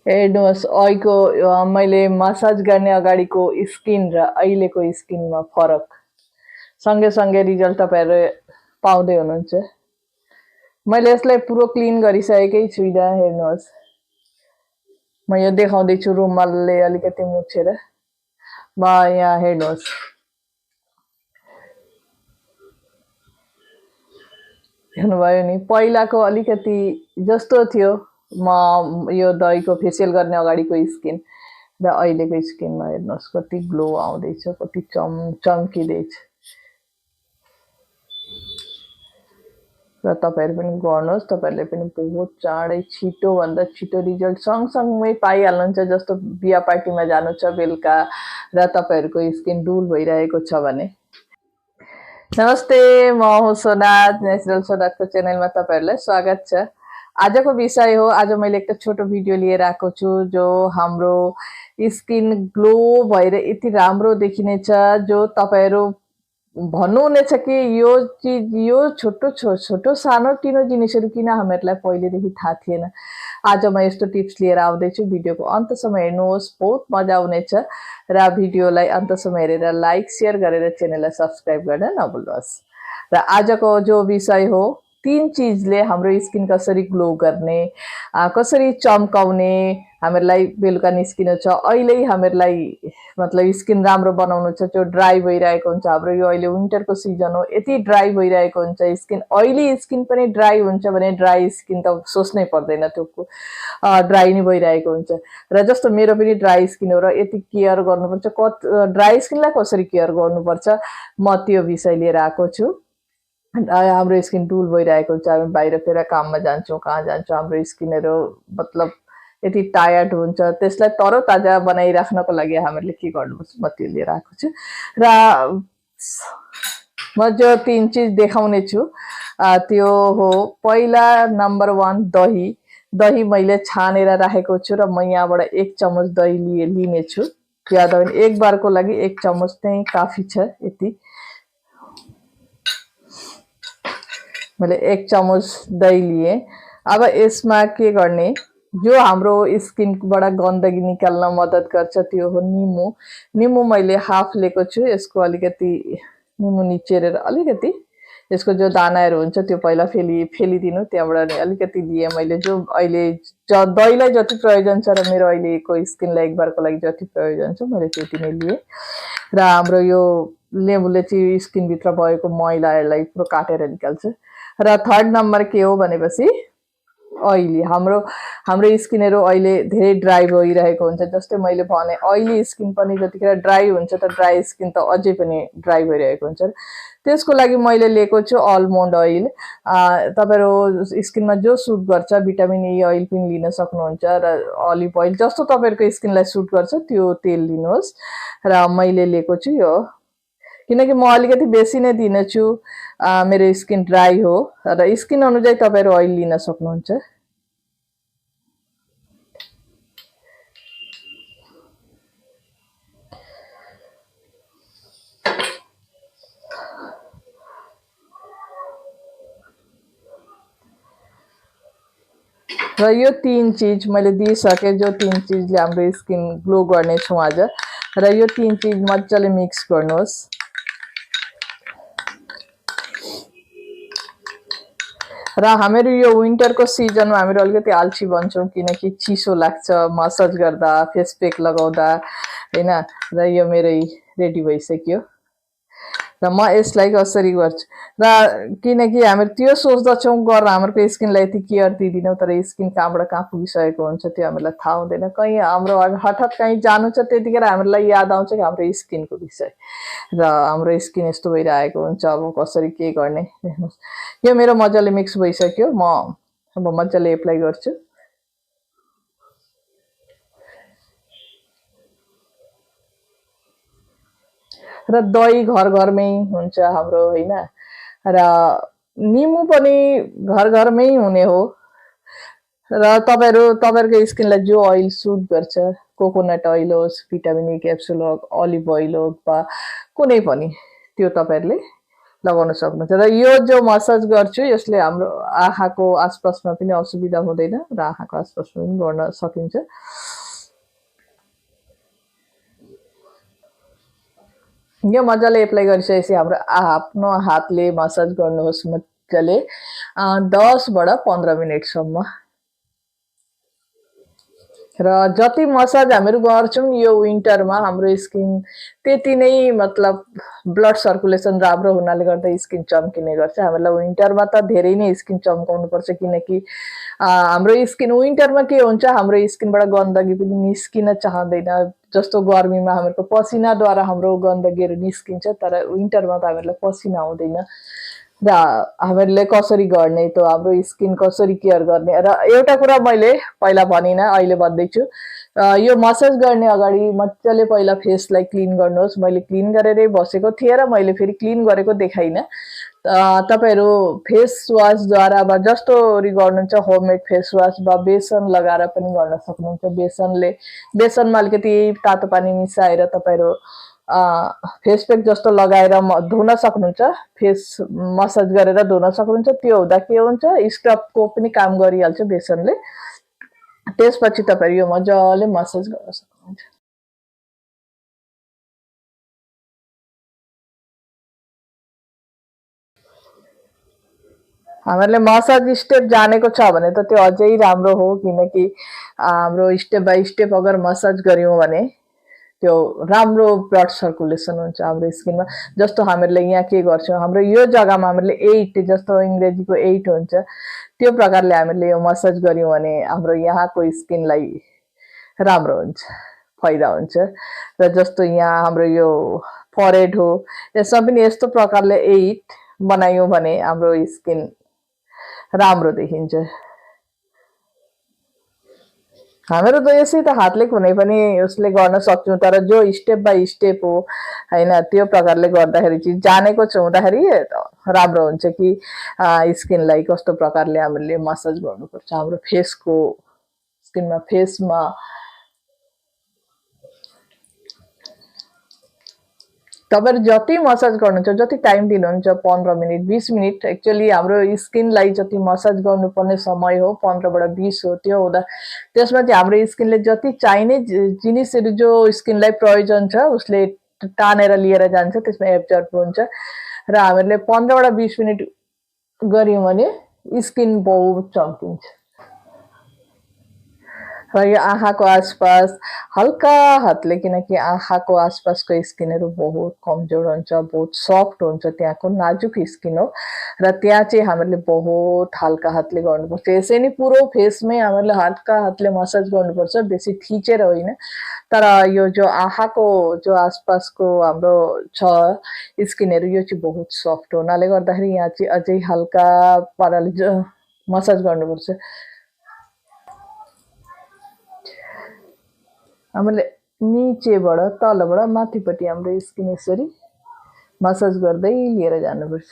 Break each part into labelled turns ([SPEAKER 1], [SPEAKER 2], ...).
[SPEAKER 1] हेर्नुहोस् अहिलेको मैले मसाज गर्ने अगाडिको स्किन र अहिलेको स्किनमा फरक सँगै सँगै रिजल्ट तपाईँहरू पाउँदै हुनुहुन्छ। मैले यसलाई पुरो क्लिन गरिसकेकै छुइनँ। हेर्नुहोस् म यो देखाउँदैछु रुमालले अलिकति मुछेर। म यहाँ हेर्नुहोस् हेर्नुभयो नि, पहिलाको अलिकति जस्तो थियो म यो दहीको फेसियल गर्ने अगाडिको स्किन र अहिलेको स्किनमा हेर्नुहोस् कति ग्लो आउँदैछ, कति चम्किँदैछ। र तपाईँहरू पनि गर्नुहोस्, तपाईँहरूले पनि बहुत चाँडै छिटोभन्दा छिटो रिजल्ट सँगसँगै पाइहाल्नुहुन्छ। जस्तो बिहा पार्टीमा जानु छ बेलुका र तपाईँहरूको स्किन डुल भइरहेको छ भने। नमस्ते, म हो सोनाज, नेचुरल सोनाजको च्यानलमा तपाईँहरूलाई स्वागत छ। आजको विषय हो, आज मैले एउटा छोटो भिडियो लिएर आएको छु जो हाम्रो स्किन ग्लो भएर यति राम्रो देखिनेछ, जो तपाईँहरू भन्नुहुनेछ कि यो चिज यो छोटो छोटो सानो टिनो जिनिसहरू किन हामीहरूलाई पहिलेदेखि थाहा थिएन। आज म यस्तो टिप्स लिएर आउँदैछु। भिडियोको अन्तसम्म हेर्नुहोस्, बहुत मजा आउनेछ र भिडियोलाई अन्तसम्म हेरेर लाइक सेयर गरेर च्यानललाई सब्सक्राइब गर्न नभुल्नुहोस्। र आजको जो विषय हो, 3 चिजले हाम्रो स्किन कसरी ग्लो गर्ने, कसरी चम्काउने, हामीहरूलाई बेलुका निस्किनु छ, अहिले हामीहरूलाई मतलब स्किन राम्रो बनाउनु छ, जो ड्राई भइरहेको हुन्छ। हाम्रो यो अहिले विन्टरको सिजन हो, यति ड्राई भइरहेको हुन्छ स्किन। ऑयली स्किन पनि ड्राई हुन्छ भने ड्राई स्किन त सोच्नै पर्दैन, त्यो ड्राई नै भइरहेको हुन्छ। र जस्तो मेरो पनि ड्राई स्किन हो र यति केयर गर्नुपर्छ, ड्राई स्किनलाई कसरी केयर गर्नुपर्छ, म त्यो विषय लिएर आएको छु। हाम्रो स्किन डुल भइरहेको हुन्छ, हामी बाहिरतिर काममा जान्छौँ, कहाँ जान्छौँ, हाम्रो स्किनहरू मतलब यति टायर्ड हुन्छ, त्यसलाई तरोताजा बनाइराख्नको लागि हामीहरूले के गर्नुपर्छ, म त्यो लिएर आएको छु। र म जो 3 चिज देखाउने छु त्यो हो, पहिला नम्बर 1 दही। दही मैले छानेर राखेको छु र म यहाँबाट 1 चम्मच दही लिनेछु। ज्यादा पनि, एक बारको लागि 1 चम्मच चाहिँ काफी छ। यति मैले 1 चम्मच दही लिए। अब यसमा के गर्ने, जो हाम्रो स्किनबाट गन्दगी निकाल्न मद्दत गर्छ त्यो हो निमु। निमु मैले हाफ लिएको छु। यसको अलिकति निमु निचेरेर अलिकति यसको जो दानाहरू हुन्छ त्यो पहिला फेलिदिनु, त्यहाँबाट अलिकति लिए मैले। जो अहिले दहीलाई जति प्रयोजन छ र मेरो अहिलेको स्किनलाई एक बारको लागि जति प्रयोजन छ मैले त्यति नै लिए। र हाम्रो यो लेबुले चाहिँ स्किनभित्र भएको मैलाहरूलाई पुरो काटेर निकाल्छ। र थर्ड नम्बर के हो भनेपछि ऑयली। हाम्रो स्किनहरू अहिले धेरै ड्राई भइरहेको हुन्छ। जस्तै मैले भने ऑयली स्किन पनि जतिखेर ड्राई हुन्छ त ड्राई स्किन त अझै पनि ड्राई भइरहेको हुन्छ। त्यसको लागि मैले लिएको छु आलमोन्ड ऑयल। तपाईँहरू स्किनमा जो सुट गर्छ, भिटामिन ई ऑयल पनि लिन सक्नुहुन्छ र अलिभ ऑयल जस्तो तपाईँहरूको स्किनलाई सुट गर्छ त्यो तेल लिनुहोस्। र मैले लिएको छु यो, किनकि म अलिकति बेसी नै दिनेछु, मेरो स्किन ड्राई हो र स्किन अनुଯାयी तपाईँहरू ऑयल लिन सक्नुहुन्छ। र यो 3 चिज मैले दिइसकेँ, जो 3 चिजले हाम्रो स्किन ग्लो गर्नेछौँ आज। र यो 3 चिज मजाले मिक्स गर्नुहोस्। र हामीहरू यो विन्टरको सिजनमा हामीहरू अलिकति आल्छी बन्छौँ, किनकि चिसो लाग्छ मसाज गर्दा, फेस प्याक लगाउँदा हैन। र यो मेरो रेडी भइसक्यो र म यसलाई कसरी गर्छु, र किनकि हामीहरू त्यो सोच्दछौँ गरेर हाम्रो स्किनलाई यति केयर दिँदैनौँ, तर स्किन कहाँबाट कहाँ पुगिसकेको हुन्छ त्यो हामीलाई थाहा हुँदैन। कहीँ हाम्रो हठात कहीँ जानु छ, त्यतिखेर हामीलाई याद आउँछ कि हाम्रो स्किनको विषय र हाम्रो स्किन यस्तो भइरहेको हुन्छ, अब कसरी के गर्ने। यो मेरो मजाले मिक्स भइसक्यो। म अब मजाले एप्लाई गर्छु। र दही घर घरमै हुन्छ हाम्रो हैन। र निमु पनि घर घरमै हुने हो। र तपाईँहरूको स्किनलाई जो ऑयल सुट गर्छ, कोकोनट ऑयल होस्, भिटामिन ई क्याप्सुल होस्, अलिभ ऑयल होस् वा कुनै पनि, त्यो तपाईँहरूले लगाउन सक्नुहुन्छ र यो जो मसाज गर्छु यसले हाम्रो आँखाको आसपासमा पनि असुविधा हुँदैन र आँखाको आसपासमा पनि गर्न सकिन्छ। यो मजाले एप्लाई गरिसकेपछि हाम्रो आफ्नो हातले मसाज गर्नुहोस् मजाले 10 बाट 15 मिनेटसम्म। र जति मसाज हामीहरू गर्छौँ यो विन्टरमा हाम्रो स्किन त्यति नै मतलब ब्लड सर्कुलेसन राम्रो हुनाले गर्दा स्किन चम्किने गर्छ। हामीलाई विन्टरमा त धेरै नै स्किन चम्काउनुपर्छ किनकि हाम्रो स्किन विन्टरमा के हुन्छ हाम्रो स्किनबाट गन्दगी पनि निस्किन चाहँदैन। जस्तो गर्मीमा हाम्रो पसिनाद्वारा हाम्रो गन्दगीहरू निस्किन्छ तर विन्टरमा त हामीहरूलाई पसिना आउँदैन। र हामीहरूले कसरी गर्ने त हाम्रो स्किन कसरी केयर गर्ने र एउटा कुरा मैले पहिला भनिनँ अहिले भन्दैछु। यो मसाज गर्ने अगाडि मजाले पहिला फेसलाई क्लिन गर्नुहोस्। मैले क्लिन गरेरै बसेको थिएँ र मैले फेरि क्लिन गरेको देखाइनँ। तपाईँहरू फेस वासद्वारा वा जस्तोरी गर्नुहुन्छ होममेड फेस वास वा बेसन लगाएर पनि गर्न सक्नुहुन्छ। बेसनमा अलिकति तातो पानी मिसाएर तपाईँहरू फेस प्याक जस्तो लगाएर धुन सक्नुहुन्छ। फेस मसाज गरेर धुन सक्नुहुन्छ। त्यो हुँदा के हुन्छ स्क्रबको पनि काम गरिहाल्छ बेसनले। त्यसपछि तपाईँहरू यो मजाले मसाज गर्न सक्नुहुन्छ। हामीहरूले मसाज स्टेप जानेको छ भने त त्यो अझै राम्रो हो किनकि हाम्रो स्टेप बाई स्टेप अगर मसाज गऱ्यौँ भने त्यो राम्रो ब्लड सर्कुलेसन हुन्छ हाम्रो स्किनमा। जस्तो हामीहरूले यहाँ के गर्छौँ हाम्रो यो जग्गामा हामीले 8 जस्तो इङ्ग्रेजीको 8 हुन्छ त्यो प्रकारले हामीले यो मसाज गऱ्यौँ भने हाम्रो यहाँको स्किनलाई राम्रो हुन्छ फाइदा हुन्छ। र जस्तो यहाँ हाम्रो यो फरेड हो यसमा पनि यस्तो प्रकारले 8 बनायौँ भने हाम्रो स्किन राम्रो देखिन्छ। हामीहरू त यसै त हातले कुनै पनि उसले गर्न सक्छौँ तर जो स्टेप बाई स्टेप हो होइन त्यो प्रकारले गर्दाखेरि चाहिँ जानेको छ हुँदाखेरि राम्रो हुन्छ कि स्किनलाई कस्तो प्रकारले हामीले मसाज गर्नुपर्छ हाम्रो फेसको स्किनमा फेसमा। तपाईँहरू जति मसाज गर्नुहुन्छ जति टाइम दिनुहुन्छ 15 मिनट 20 मिनट एक्चुअली हाम्रो स्किनलाई जति मसाज गर्नुपर्ने समय हो 15 बाट 20 हो। त्यो हुँदा त्यसमा चाहिँ हाम्रो स्किनले जति चाहिने जिनिसहरू जो स्किनलाई प्रयोजन छ उसले तानेर लिएर जान्छ त्यसमा एब्जर्ब हुन्छ र हामीहरूले 15 बाट 20 मिनट गऱ्यौँ भने स्किन बहुत चम्किन्छ। र यो आँखाको आसपास हल्का हातले किनकि आँखाको आसपासको स्किनहरू बहुत कमजोर हुन्छ बहुत सफ्ट हुन्छ त्यहाँको नाजुक स्किन हो र त्यहाँ चाहिँ हामीहरूले बहुत हल्का हातले गर्नुपर्छ। यसै नै पुरो फेसमै हामीहरूले हल्का हातले मसाज गर्नुपर्छ बेसी थिचेर होइन। तर यो जो आँखाको जो आसपासको हाम्रो छ स्किनहरू यो चाहिँ बहुत सफ्ट हुनाले गर्दाखेरि यहाँ चाहिँ अझै हल्का पाराले मसाज गर्नुपर्छ। हामीले निचेबाट तलबाट माथिपट्टि हाम्रो स्किन यसरी मसाज गर्दै लिएर जानुपर्छ।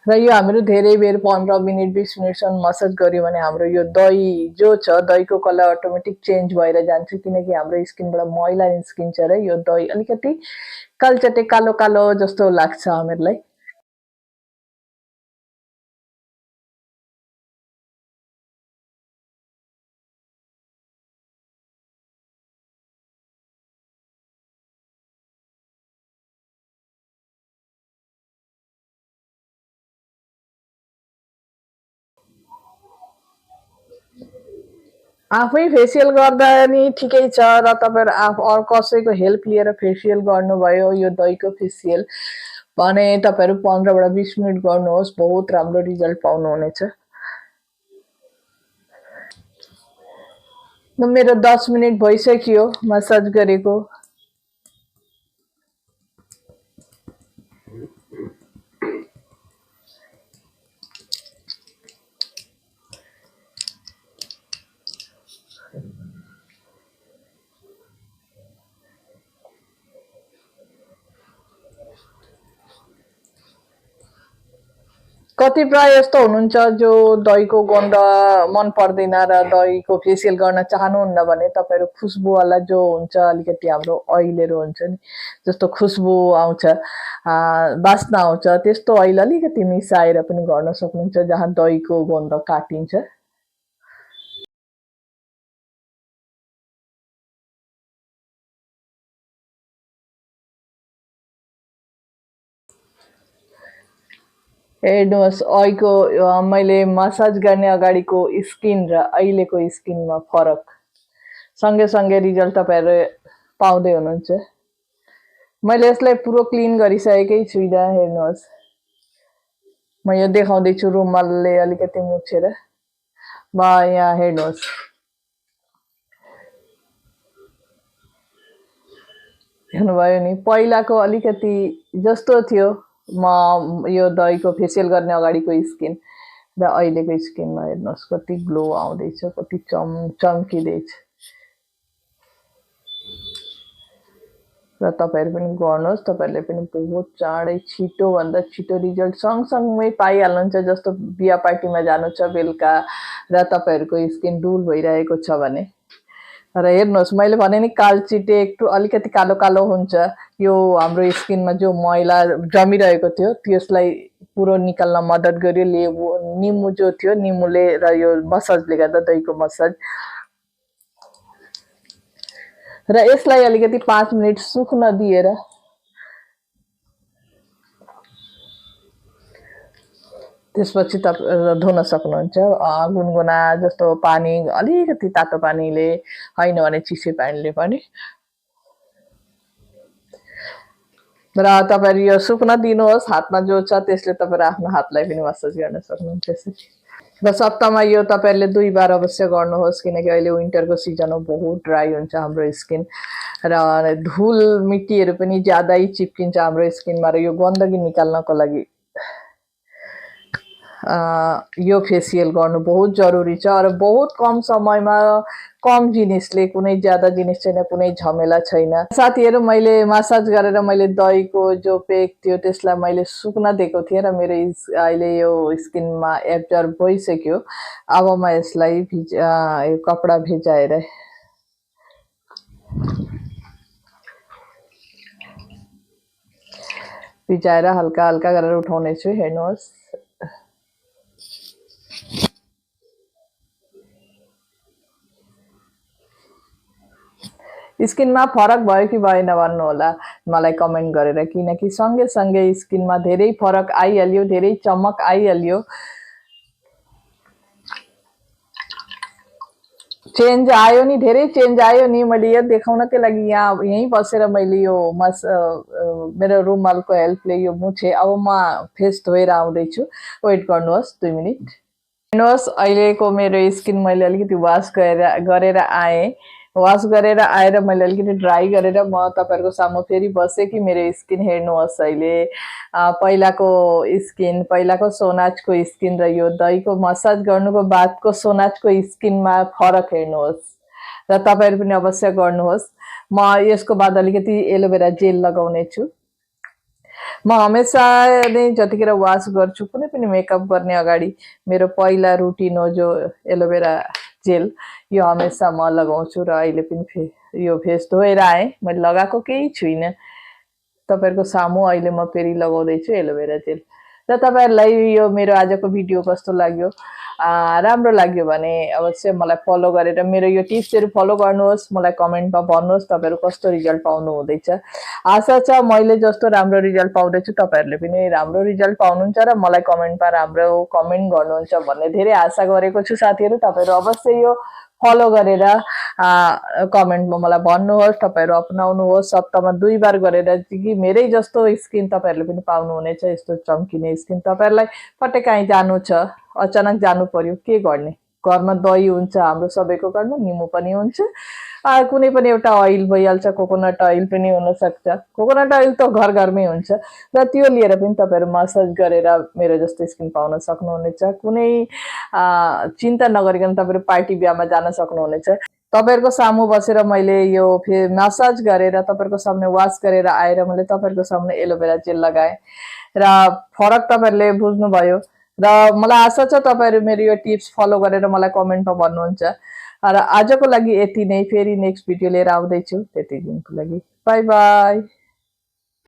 [SPEAKER 1] र यो हामीहरू धेरै बेर 15 मिनट 20 मिनटसम्म मसाज गऱ्यौँ भने हाम्रो यो दही जो छ दहीको कलर अटोमेटिक चेन्ज भएर जान्छ किनकि हाम्रो स्किनबाट मैला निस्किन्छ र यो दही अलिकति कालचटे कालो कालो जस्तो लाग्छ हामीहरूलाई। आफै फेसियल गर्दा नि ठिकै छ र तपाईँहरू कसैको हेल्प लिएर फेसियल गर्नुभयो यो दहीको फेसियल भने तपाईँहरू 15 बाट 20 मिनट गर्नुहोस् बहुत राम्रो रिजल्ट पाउनुहुनेछ। मेरो 10 मिनट भइसक्यो मसाज गरेको। कतिपय यस्तो हुनुहुन्छ जो दहीको गन्ध मन पर्दैन र दहीको फेसियल गर्न चाहनुहुन्न भने तपाईँहरू खुसबुवाला जो हुन्छ अलिकति हाम्रो ओइलहरू हुन्छ नि जस्तो खुसबु आउँछ बास्ना आउँछ त्यस्तो ओइल अलिकति मिसाएर पनि गर्न सक्नुहुन्छ जहाँ दहीको गन्ध काटिन्छ। हेर्नुहोस् अहिलेको मैले मसाज गर्ने अगाडिको स्किन र अहिलेको स्किनमा फरक सँगै रिजल्ट तपाईँहरू पाउँदै हुनुहुन्छ। मैले यसलाई पुरो क्लिन गरिसकेकै छुइनँ। हेर्नुहोस् म यो देखाउँदैछु रुमालले अलिकति मुछेर। म यहाँ हेर्नुहोस् हेर्नुभयो नि पहिलाको अलिकति जस्तो थियो म यो दहीको फेसियल गर्ने अगाडिको स्किन र अहिलेको स्किनमा हेर्नुहोस् कति ग्लो आउँदैछ, कति चम्किँदैछ। र तपाईँहरू पनि गर्नुहोस्, तपाईँहरूले पनि बहुत चाँडै छिटोभन्दा छिटो रिजल्ट सँगसँगै पाइहाल्नुहुन्छ। जस्तो बिहा पार्टीमा जानु छ बेलुका र तपाईँहरूको स्किन डुल भइरहेको छ भने र हेर्नुहोस् मैले भने नि कालचिटे अलिकति कालो कालो हुन्छ यो हाम्रो स्किनमा जो मैला जमिरहेको थियो त्यसलाई पुरो निकाल्न मद्दत गर्यो निम्बु जो थियो निम्बुले र यो मसाजले गर्दा दहीको मसाज र यसलाई अलिकति 5 मिनट सुक्न दिएर त्यसपछि धुन सक्नुहुन्छ। गुनगुना जस्तो पानी अलिकति तातो पानीले हैन भने चिसो पानीले पनि र तपाईहरु यो सुक्न दिनुहोस्। हातमा जो छ त्यसले तपाईहरु आफ्नो हातलाई पनि मसाज गर्न सक्नुहुन्छ यसरी। र सप्ताहमा यो तपाईहरुले 2 बार अवश्य गर्नुहोस् किनकि अहिले विन्टरको सिजन हो, बहुत ड्राई हुन्छ हाम्रो स्किन र धुल मिट्टीहरु पनि ज्यादै चिप्किन्छ हाम्रो स्किनमा र यो गन्दगी निकाल्नको लागि यो फेसियल गर्नु बहुत जरुरी छ र बहुत कम समयमा कम जिनिसले कुनै ज्यादा जिनिस छैन, कुनै झमेला छैन। साथीहरु मैले मसाज गरेर मैले दहीको जो पेक थियो त्यसलाई मैले सुक्न दिएको थिएँ र मेरो अहिले यो स्किनमा एब्जर्ब भइसक्यो। अब म यसलाई यो कपडा भिजाएर हल्का हल्का गरेर उठाउने छु। हेर्नुहोस् स्किनमा फरक भयो कि भएन भन्नु होला मलाई कमेन्ट गरेर, किनकि सँगै सँगै स्किनमा धेरै फरक आइहाल्यो, धेरै चमक आइहाल्यो, चेन्ज आयो नि, धेरै चेन्ज आयो नि। मैले यो देखाउनकै लागि यही बसेर मैले यो मेरो रुमालको हेल्पले यो मुछे। अब म फेस धोएर आउँदैछु, वेट गर्नुहोस् 2 मिनेट। हेर्नुहोस् अहिलेको मेरो स्किन मैले अलिकति वास गरेर आएँ। वास गरेर आएर मैले अलिकति ड्राई गरेर म तपाईहरुको सामु फेरि बसे कि मेरो स्किन हेर्नुहोस् अहिले पहिलाको स्किन, पहिलाको सोनाजको स्किन र यो दहीको मसाज गर्नुको बादको सोनाजको स्किनमा फरक हेर्नुहोस् र तपाईहरु पनि अवश्य गर्नुहोस्। म यसको बाद अलिकति एलोभेरा जेल लगाउने छु। म हमेशा नै जतिखेर वास गर्छु कुनै पनि मेकअप गर्ने अगाडि मेरो पहिला रुटिन हो जो एलोभेरा जेल, यो हमेशा म लगाउँछु र अहिले पनि यो फेस धोएर आएँ, मैले लगाएको केही छुइनँ। तपाईहरुको सामु अहिले म फेरि लगाउँदैछु एलोभेरा जेल। र तपाईहरुलाई यो मेरो आजको भिडियो कस्तो लाग्यो, राम्रो लाग्यो भने अवश्य मलाई फलो गरेर मेरो यो टिप्सहरु फलो गर्नुहोस्। मलाई कमेन्टमा भन्नुहोस् तपाईहरु कस्तो रिजल्ट पाउनु हुँदैछ। आशा छ मैले जस्तो राम्रो रिजल्ट पाउँदैछु तपाईहरुले पनि राम्रो रिजल्ट पाउनुहुन्छ र मलाई कमेन्टमा राम्रो कमेन्ट गर्नुहुन्छ भन्ने धेरै आशा गरेको छु। साथीहरु तपाईहरु अवश्य यो फलो गरेर कमेन्टमा मलाई भन्नुहोस्, तपाईहरु अपनाउनुहोस्। सप्ताहमा 2 बार गरेर कि मेरै जस्तो स्किन तपाईहरुले पनि पाउनुहुनेछ, यस्तो चम्किने स्किन। तपाईहरुलाई पट्टै कहीँ जानु छ, अचानक जानु पर्यो, के गर्ने? घरमा दही हुन्छ हाम्रो सबैको घरमा, निम्बु पनि हुन्छ, कुनै पनि एउटा ओइल भइहाल्छ, कोकोनट ओइल पनि हुन सक्छ। कोकोनट ओइल त घर घरमै हुन्छ र त्यो लिएर पनि तपाईहरु मसाज गरेर मेरो जस्तो स्किन पाउन सक्नुहुनेछ। कुनै चिन्ता नगरिकन तपाईहरु पार्टी बिहामा जान सक्नुहुनेछ। तपाईहरुको सामु बसेर मैले यो मसाज गरेर तपाईहरुको सामने वास गरेर आएर मैले तपाईहरुको सामने एलोभेरा जेल लगाएँ र फरक तपाईहरुले बुझ्नुभयो र मलाई आशा छ तपाईहरु मेरो यो टिप्स फलो गरेर मलाई कमेन्टमा भन्नुहुन्छ। र आजको लागि यति नै, फेरि नेक्स्ट भिडियो लिएर आउँदै छु। त्यति दिनको लागि बाइ बाइ।